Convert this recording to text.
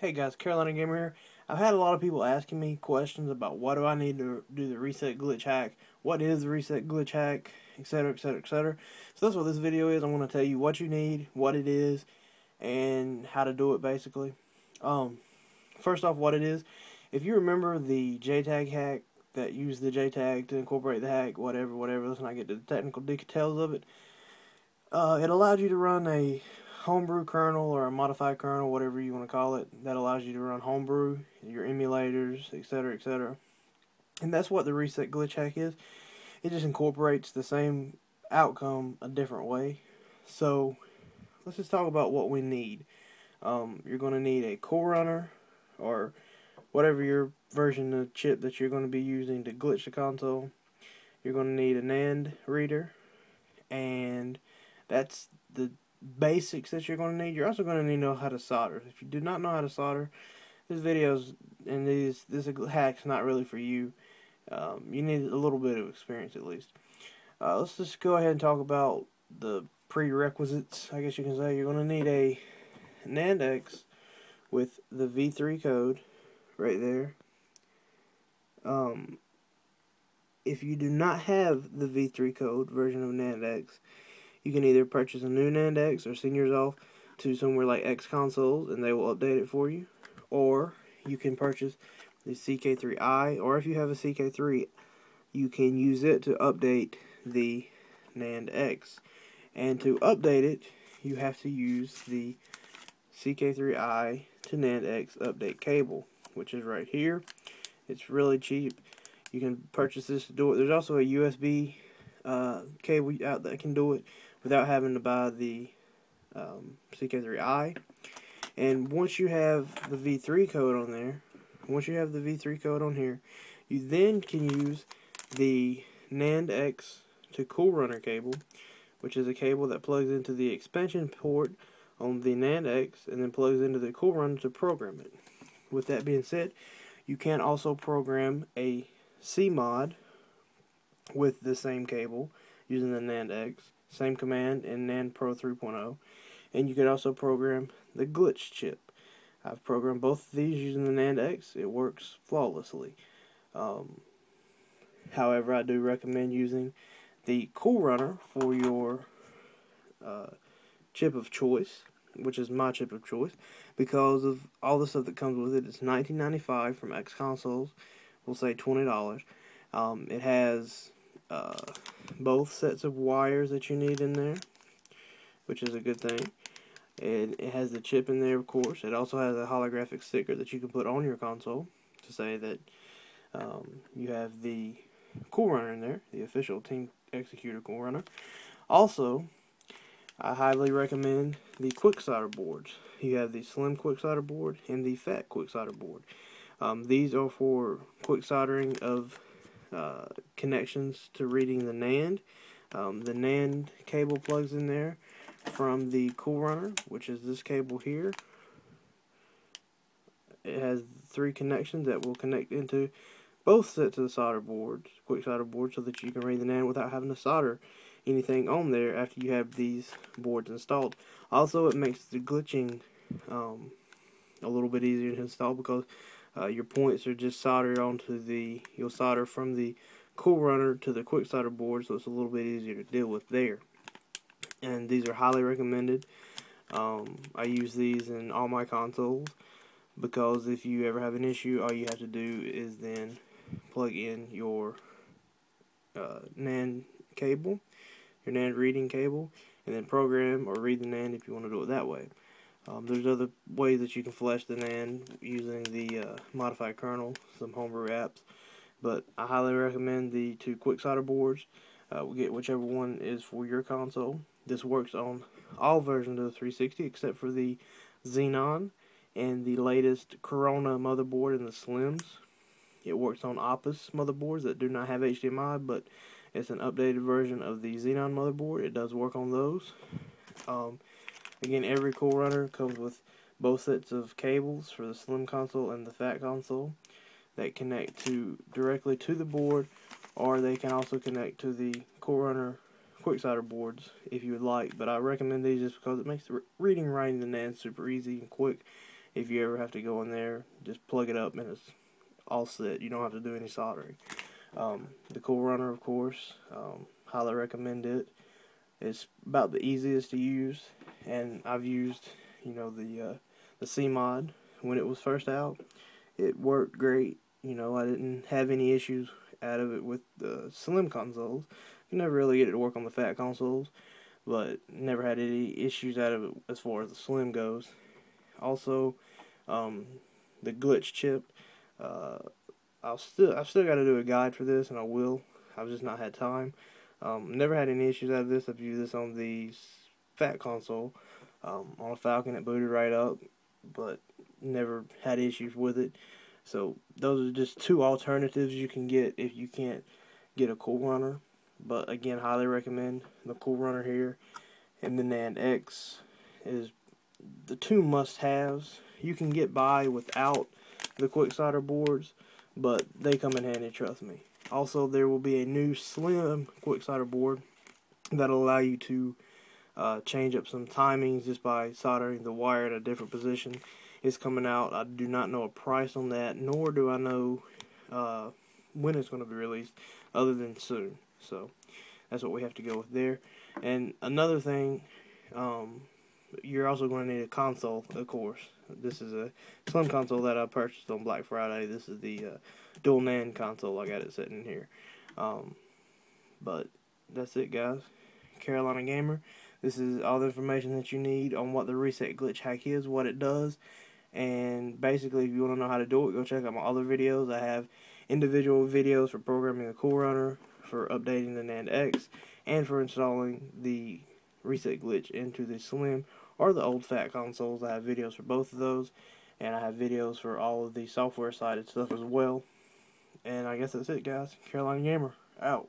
Hey guys, Carolina Gamer here. I've had a lot of people asking me questions about what do I need to do the reset glitch hack, what is the reset glitch hack, etc, etc, etc. So that's what this video is. I'm going to tell you what you need, what it is, and how to do it basically. Um, First off, what it is. If you remember the JTAG hack that used the JTAG to incorporate the hack, whatever, let's not get to the technical details of it. It allowed you to run a homebrew kernel or a modified kernel, whatever you want to call it, that allows you to run homebrew, your emulators, etc., etc. And that's what the reset glitch hack is. It just incorporates the same outcome a different way. So let's just talk about what we need. You're going to need a cool runner or whatever your version of chip that you're going to be using to glitch the console. You're going to need a NAND reader, and that's the basics that you're going to need. You're also going to need to know how to solder. If you do not know how to solder, this video's and this hack's not really for you. You need a little bit of experience at least. Let's just go ahead and talk about the prerequisites, I guess you can say. You're going to need a nand-x with the v3 code right there. If you do not have the v3 code version of nand-x, you can either purchase a new nand-x or send yours off to somewhere like X Consoles and they will update it for you. Or you can purchase the CK3i, or if you have a CK3, you can use it to update the nand-x. And to update it, you have to use the CK3i to nand-x update cable, which is right here. It's really cheap. You can purchase this to do it. There's also a USB cable out that can do it without having to buy the CK3i. And once you have the V3 code on there, you then can use the nand-x to cool runner cable, which is a cable that plugs into the expansion port on the nand-x and then plugs into the cool runner to program it. With that being said, you can also program a CMOD with the same cable using the nand-x, same command in NAND Pro 3.0, and you can also program the glitch chip. I've programmed both of these using the nand-x. It works flawlessly. However, I do recommend using the cool runner for your chip of choice, which is my chip of choice, because of all the stuff that comes with it. It's $19.95 from X Consoles. We'll say $20. It has both sets of wires that you need in there, which is a good thing. And it has the chip in there, of course. It also has a holographic sticker that you can put on your console to say that you have the cool runner in there, the official Team Executor cool runner. Also, I highly recommend the quick solder boards. You have the slim quick solder board and the fat quick solder board. These are for quick soldering of connections to reading the NAND. The NAND cable plugs in there from the cool runner, which is this cable here. It has 3 connections that will connect into both sets of the solder boards, quick solder boards, so that you can read the NAND without having to solder anything on there after you have these boards installed. Also, it makes the glitching a little bit easier to install because your points are just soldered onto you'll solder from the cool runner to the quick solder board, so it's a little bit easier to deal with there. And these are highly recommended. I use these in all my consoles because if you ever have an issue, all you have to do is then plug in your NAND cable, your NAND reading cable, and then program or read the NAND if you want to do it that way. There's other ways that you can flash the NAND using the modified kernel, some homebrew apps, but I highly recommend the 2 quick solder boards. Get whichever one is for your console. This works on all versions of the 360 except for the Xenon and the latest Corona motherboard and the Slims. It works on Opus motherboards that do not have HDMI, but it's an updated version of the Xenon motherboard. It does work on those. Again, every cool runner comes with both sets of cables for the slim console and the fat console that connect directly to the board, or they can also connect to the cool runner quick solder boards if you would like. But I recommend these just because it makes reading and writing the NAND super easy and quick, if you ever have to go in there, just plug it up and it's all set. You don't have to do any soldering. The Cool Runner, of course, highly recommend it. It's about the easiest to use, and I've used, the C-Mod when it was first out. It worked great. I didn't have any issues out of it with the slim consoles. You never really get it to work on the fat consoles, but never had any issues out of it as far as the slim goes. Also, the glitch chip. I've still got to do a guide for this, and I will. I've just not had time. Never had any issues out of this. I've used this on the fat console. On a Falcon, it booted right up, but never had issues with it. So those are just two alternatives you can get if you can't get a Cool Runner. But again, highly recommend the Cool Runner here, and the nand-x is the two must-haves. You can get by without the quick solder boards, but they come in handy, trust me. Also, there will be a new slim quick solder board that'll allow you to change up some timings just by soldering the wire in a different position. It's coming out. I do not know a price on that, nor do I know when it's going to be released, other than soon. So that's what we have to go with there. And another thing, you're also going to need a console, of course. This is a slim console that I purchased on Black Friday. This is the dual NAND console. I got it sitting here. But that's it, guys. Carolina Gamer. This is all the information that you need on what the reset glitch hack is, what it does. And basically, if you want to know how to do it, go check out my other videos. I have individual videos for programming the Cool Runner, for updating the nand-x, and for installing the reset glitch into the slim or the old fat consoles. I have videos for both of those, and I have videos for all of the software sided stuff as well. And I guess that's it, guys. Carolina Gamer, out.